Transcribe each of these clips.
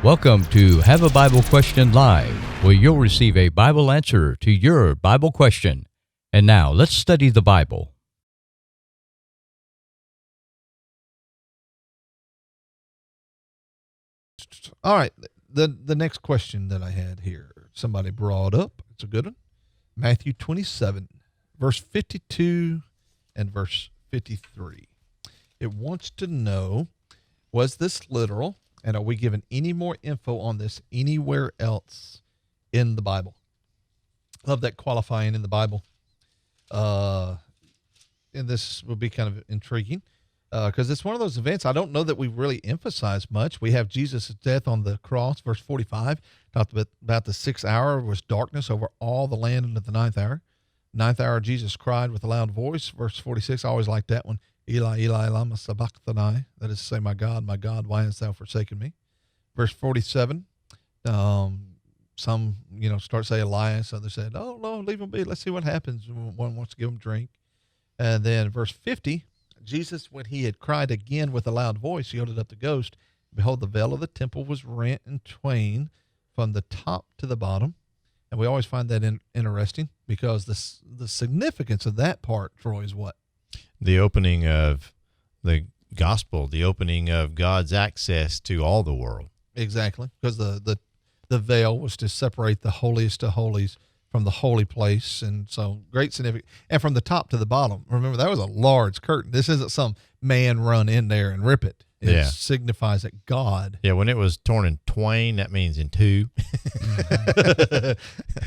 Welcome to Have a Bible Question Live, where you'll receive a Bible answer to your Bible question. And now, let's study the Bible. All right, the next question that I had here, somebody brought up, it's a good one. Matthew 27, verse 52 and verse 53. It wants to know, was this literal, and are we given any more info on this anywhere else in the Bible? Love that qualifying in the Bible. And this will be kind of intriguing because it's one of those events I don't know that we really emphasize much. We have Jesus' death on the cross, verse 45, talked about the 6th hour was darkness over all the land into the 9th hour. 9th hour, Jesus cried with a loud voice. Verse 46, I always like that one. Eli, Eli, lama sabachthani. That is to say, my God, why hast thou forsaken me? Verse 47, some, start saying Elias. Others said, oh, no, leave him be. Let's see what happens. One wants to give him drink. And then verse 50, Jesus, when he had cried again with a loud voice, yielded up the ghost. Behold, the veil of the temple was rent in twain from the top to the bottom. And we always find that interesting because the significance of that part, Troy, is what? The opening of the gospel, the opening of God's access to all the world. Exactly, because the veil was to separate the holiest of holies from the holy place, and so great significance. And from the top to the bottom, remember, that was a large curtain. This isn't some man run in there and rip it. It signifies that God. Yeah, when it was torn in twain, that means in two.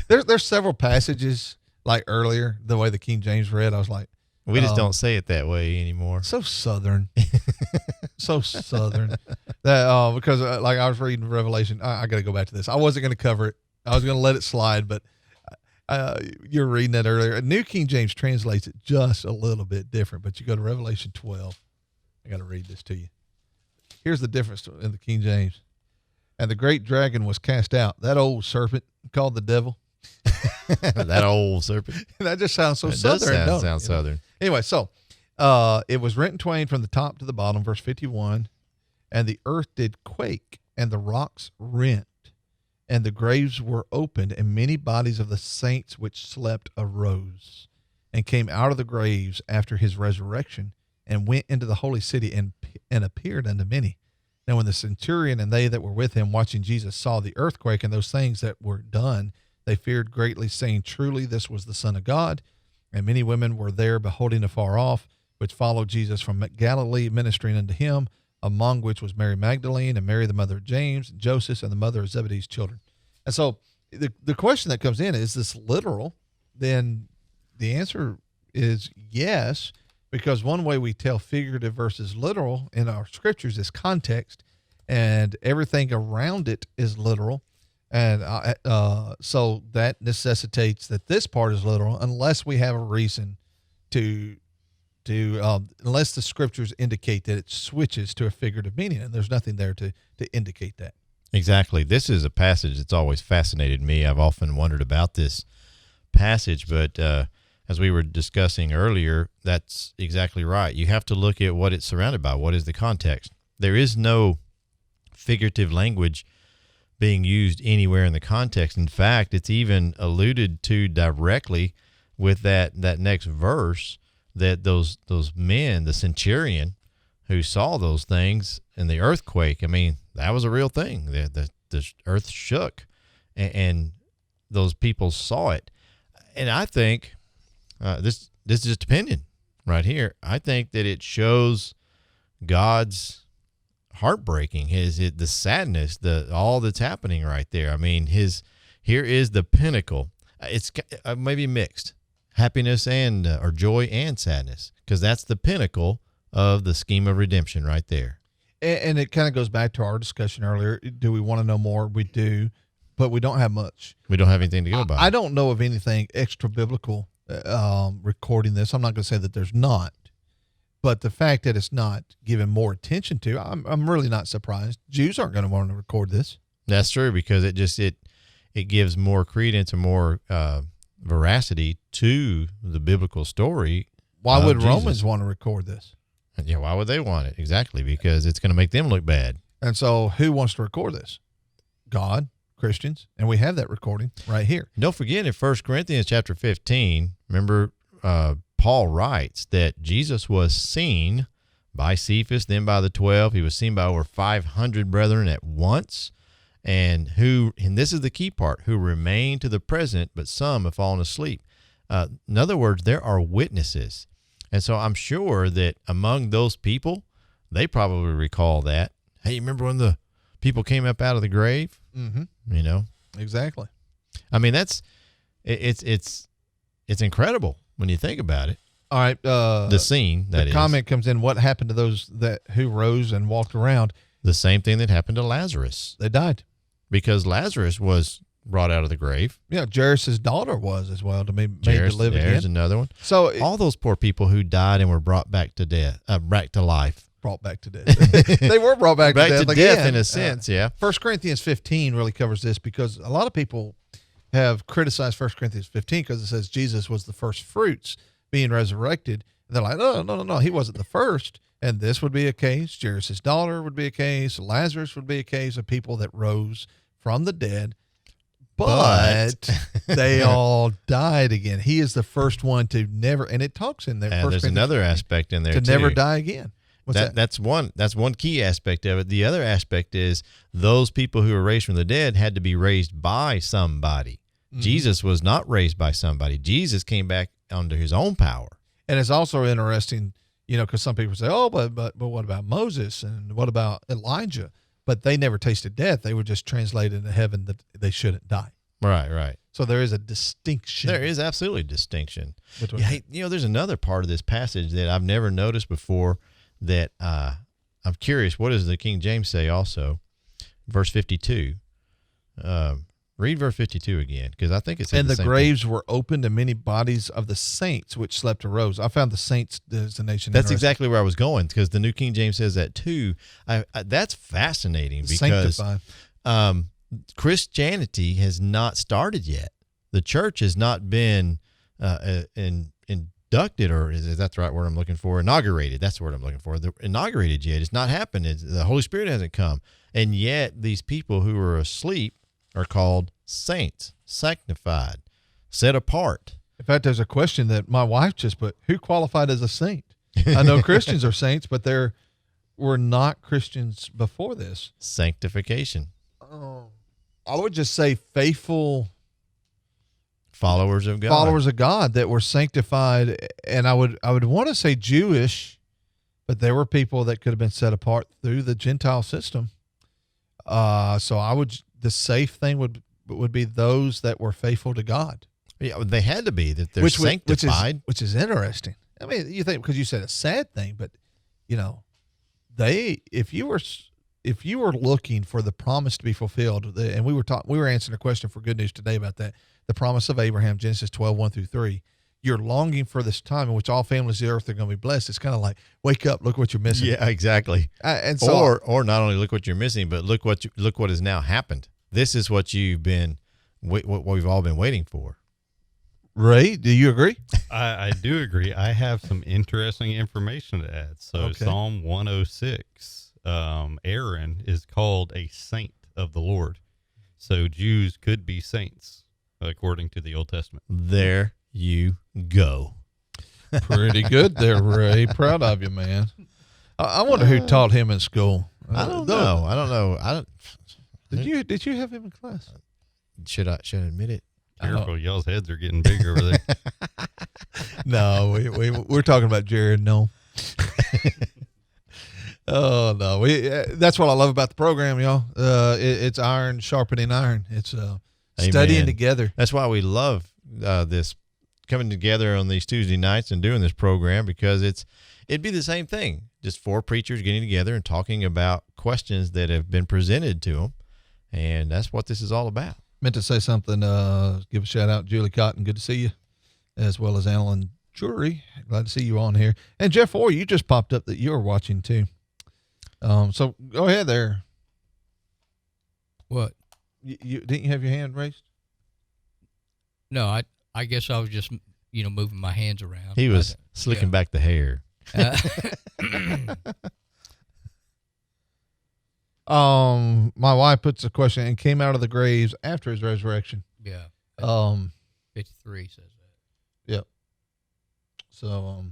There's several passages, like earlier, the way the King James read, I was like, we just don't say it that way anymore. So Southern. So Southern. That because like I was reading Revelation. I got to go back to this. I wasn't going to cover it. I was going to let it slide, but you're reading that earlier. New King James translates it just a little bit different, but you go to Revelation 12. I got to read this to you. Here's the difference in the King James. And the great dragon was cast out, that old serpent called the devil. That old serpent. That just sounds so it Southern. Does sound Southern. Anyway, so it was rent in twain from the top to the bottom, verse 51. And the earth did quake, and the rocks rent, and the graves were opened, and many bodies of the saints which slept arose, and came out of the graves after his resurrection, and went into the holy city, and appeared unto many. Now when the centurion and they that were with him watching Jesus saw the earthquake and those things that were done, they feared greatly, saying, truly this was the Son of God. And many women were there beholding afar off, which followed Jesus from Galilee, ministering unto him, among which was Mary Magdalene, and Mary the mother of James, and Joseph, and the mother of Zebedee's children. And so the question that comes in, is this literal? Then the answer is yes, because one way we tell figurative versus literal in our scriptures is context, and everything around it is literal. And so that necessitates that this part is literal, unless we have a reason to unless the scriptures indicate that it switches to a figurative meaning, and there's nothing there to indicate that. Exactly. This is a passage that's always fascinated me. I've often wondered about this passage, but as we were discussing earlier, that's exactly right. You have to look at what it's surrounded by. What is the context? There is no figurative language being used anywhere in the context. In fact, it's even alluded to directly with that next verse, that those men, the centurion who saw those things in the earthquake, I mean, that was a real thing. The earth shook, and those people saw it. And I think this is just opinion right here. I think that it shows God's heartbreaking, the sadness, all that's happening right there. I mean, here is the pinnacle. It's maybe mixed happiness and or joy and sadness, because that's the pinnacle of the scheme of redemption right there. And it kind of goes back to our discussion earlier. Do we want to know more? We do, but we don't have much. We don't have anything to go by. I don't know of anything extra biblical recording this. I'm not going to say that there's not, but the fact that it's not given more attention to, I'm really not surprised. Jews aren't going to want to record this. That's true, because it gives more credence and more veracity to the biblical story. Why would Romans want to record this? Yeah, why would they want it? Exactly, because it's going to make them look bad. And so who wants to record this? God, Christians, and we have that recording right here. Don't forget in 1 Corinthians chapter 15, remember Paul writes that Jesus was seen by Cephas, then by the 12. He was seen by over 500 brethren at once, and this is the key part, who remain to the present, but some have fallen asleep. In other words, there are witnesses. And so I'm sure that among those people, they probably recall that. Hey, you remember when the people came up out of the grave? Mm-hmm. You know? Exactly. I mean, it's incredible when you think about it. All right. The scene, that is. The comment comes in, what happened to those who rose and walked around? The same thing that happened to Lazarus. They died. Because Lazarus was brought out of the grave. Yeah, Jairus' daughter was as well, to be made to live again. There's another one. So all those poor people who died and were brought back to back to life. Brought back to death. They were brought back to death again. In a sense, yeah. 1 Corinthians 15 really covers this, because a lot of people have criticized 1 Corinthians 15 because it says Jesus was the first fruits being resurrected. And they're like, no, he wasn't the first. And this would be a case. Jairus' daughter would be a case. Lazarus would be a case of people that rose from the dead, but they all died again. He is the first one to never, and it talks in there. There's another aspect in there to too. never die again. What's that? That's one key aspect of it. The other aspect is those people who were raised from the dead had to be raised by somebody. Mm-hmm. Jesus was not raised by somebody. Jesus came back under his own power. And it's also interesting, because some people say, oh, but what about Moses and what about Elijah? But they never tasted death. They were just translated into heaven that they shouldn't die. Right. So there is a distinction. There is absolutely a distinction. Between there's another part of this passage that I've never noticed before that I'm curious. What does the King James say also? Verse 52. Read verse 52 again, because I think it says and the same graves thing. were opened, and many bodies of the saints which slept arose. I found the saints designation. That's exactly where I was going, because the New King James says that too. That's fascinating, because Christianity has not started yet. The church has not been inducted, or is that the right word I'm looking for? Inaugurated. That's the word I'm looking for. Inaugurated yet. It's not happened. The Holy Spirit hasn't come. And yet these people who are asleep are called saints, sanctified, set apart. In fact, there's a question that my wife just put: who qualified as a saint? I know Christians are saints, but there were not Christians before this. Sanctification. I would just say faithful followers of God. Followers of God that were sanctified, and I would want to say Jewish, but there were people that could have been set apart through the Gentile system. So the safe thing would be those that were faithful to God. Yeah, they had to be, that they're sanctified. Which is interesting. I mean, you think, because you said a sad thing, but if you were looking for the promise to be fulfilled, and we were answering a question for Good News Today about that, the promise of Abraham, Genesis 12:1-3. You're longing for this time in which all families of the earth are going to be blessed. It's kind of like, wake up, look what you're missing. Yeah, exactly. And so, or not only look what you're missing, but look what has now happened. This is what what we've all been waiting for. Ray, do you agree? I do agree. I have some interesting information to add. So Psalm 106, Aaron is called a saint of the Lord. So Jews could be saints according to the Old Testament. There you go. Pretty good there, Ray. Proud of you, man. I wonder who taught him in school. I don't know. Did you have him in class? Should I admit it? Careful, y'all's heads are getting big over there. No, we're talking about Jared. No. Oh no, that's what I love about the program, y'all. It's iron sharpening iron. It's studying together. That's why we love this, coming together on these Tuesday nights and doing this program, because it'd be the same thing, just four preachers getting together and talking about questions that have been presented to them, and that's what this is all about. Meant to say something. Give a shout out, Julie Cotton. Good to see you, as well as Alan Jury. Glad to see you on here. And Jeff Orr, you just popped up that you're watching too. So go ahead there. What? You didn't you have your hand raised? No, I guess I was just moving my hands around. He was slicking back the hair. All My wife puts a question and came out of the graves after his resurrection. Yeah. 53 says that. Yep. So,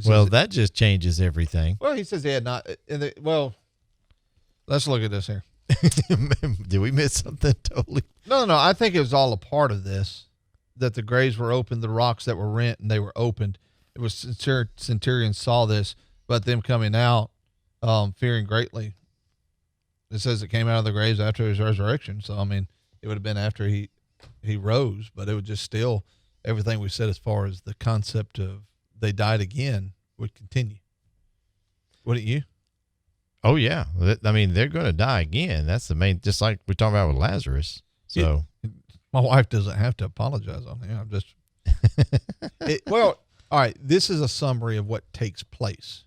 well, that just changes everything. Well, he says he had not. Well, let's look at this here. Did we miss something totally? No. I think it was all a part of this, that the graves were opened, the rocks that were rent, and they were opened. It was centurions saw this, but them coming out, fearing greatly. It says it came out of the graves after his resurrection. So, I mean, it would have been after he rose, but it would just still, everything we said as far as the concept of they died again would continue. Wouldn't you? Oh, yeah. I mean, they're going to die again. That's the main, just like we're talking about with Lazarus. So, my wife doesn't have to apologize on here. I'm just, well, all right. This is a summary of what takes place.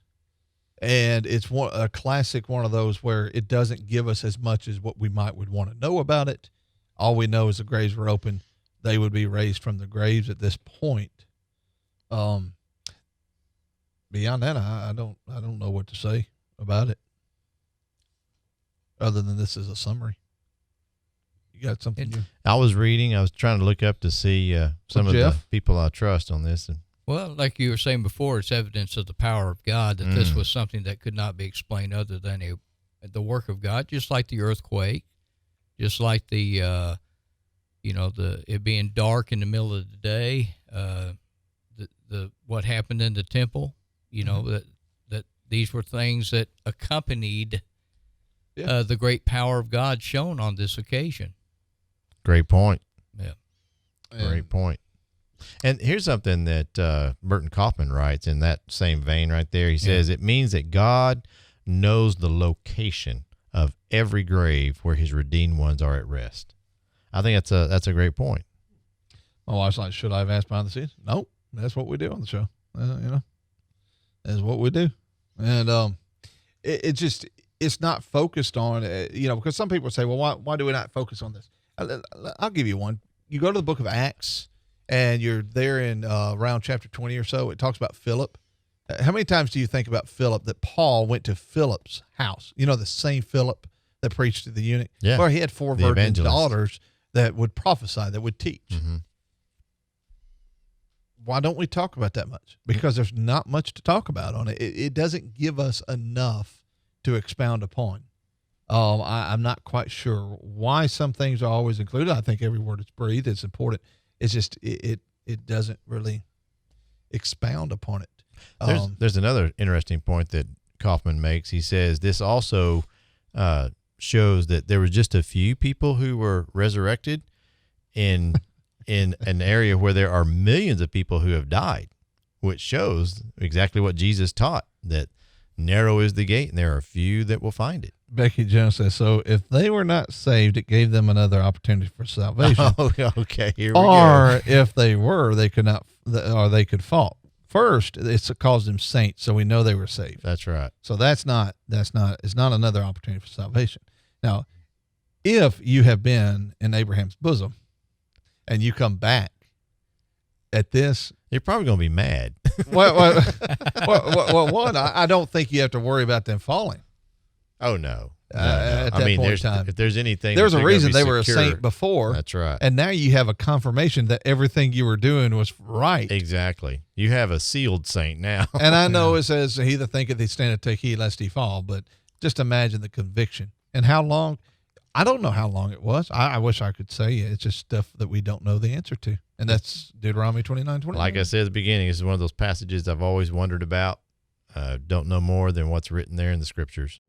And it's a classic one of those where it doesn't give us as much as what we would want to know about it. All we know is the graves were open. They would be raised from the graves at this point. Beyond that, I don't know what to say about it, other than this is a summary. You got something? I was trying to look up to see some of the people I trust on this. Well, like you were saying before, it's evidence of the power of God that this was something that could not be explained other than the work of God, just like the earthquake, just like the it being dark in the middle of the day, the what happened in the temple, that these were things that accompanied the great power of God shown on this occasion. Great point. Yeah. Great point. And here's something that Burton Kaufman writes in that same vein right there. He says, it means that God knows the location of every grave where his redeemed ones are at rest. I think that's a great point. My wife's like, should I have asked behind the scenes? Nope. That's what we do on the show. That's what we do. And it's not focused on, because some people say, well, why do we not focus on this? I'll give you one. You go to the book of Acts, and you're there in around chapter 20 or so. It talks about Philip. How many times do you think about Philip, that Paul went to Philip's house? The same Philip that preached to the eunuch? Yeah. Well, he had 4 virgin daughters that would prophesy, that would teach. Mm-hmm. Why don't we talk about that much? Because there's not much to talk about on it. It doesn't give us enough to expound upon. I'm not quite sure why some things are always included. I think every word is breathed. It's important. It's just it doesn't really expound upon it. There's another interesting point that Kaufman makes. He says this also shows that there was just a few people who were resurrected in an area where there are millions of people who have died, which shows exactly what Jesus taught, that narrow is the gate and there are few that will find it. Becky Jones says, so if they were not saved, it gave them another opportunity for salvation. Oh, okay, here we go. Or if they were, they could not, or they could fall. First, it's caused them saints, so we know they were saved. That's right. So it's not another opportunity for salvation. Now, if you have been in Abraham's bosom and you come back at this, you're probably going to be mad. Well, one, I don't think you have to worry about them falling. Oh, no. At that point in time. If there's anything, there's a reason they were a saint before. That's right. And now you have a confirmation that everything you were doing was right. Exactly. You have a sealed saint now. And I know it says, he that thinketh he standeth, take heed lest he fall. But just imagine the conviction. And how long? I don't know how long it was. I wish I could say it. It's just stuff that we don't know the answer to. And that's Deuteronomy 29:29. Like I said at the beginning, this is one of those passages I've always wondered about. Don't know more than what's written there in the scriptures.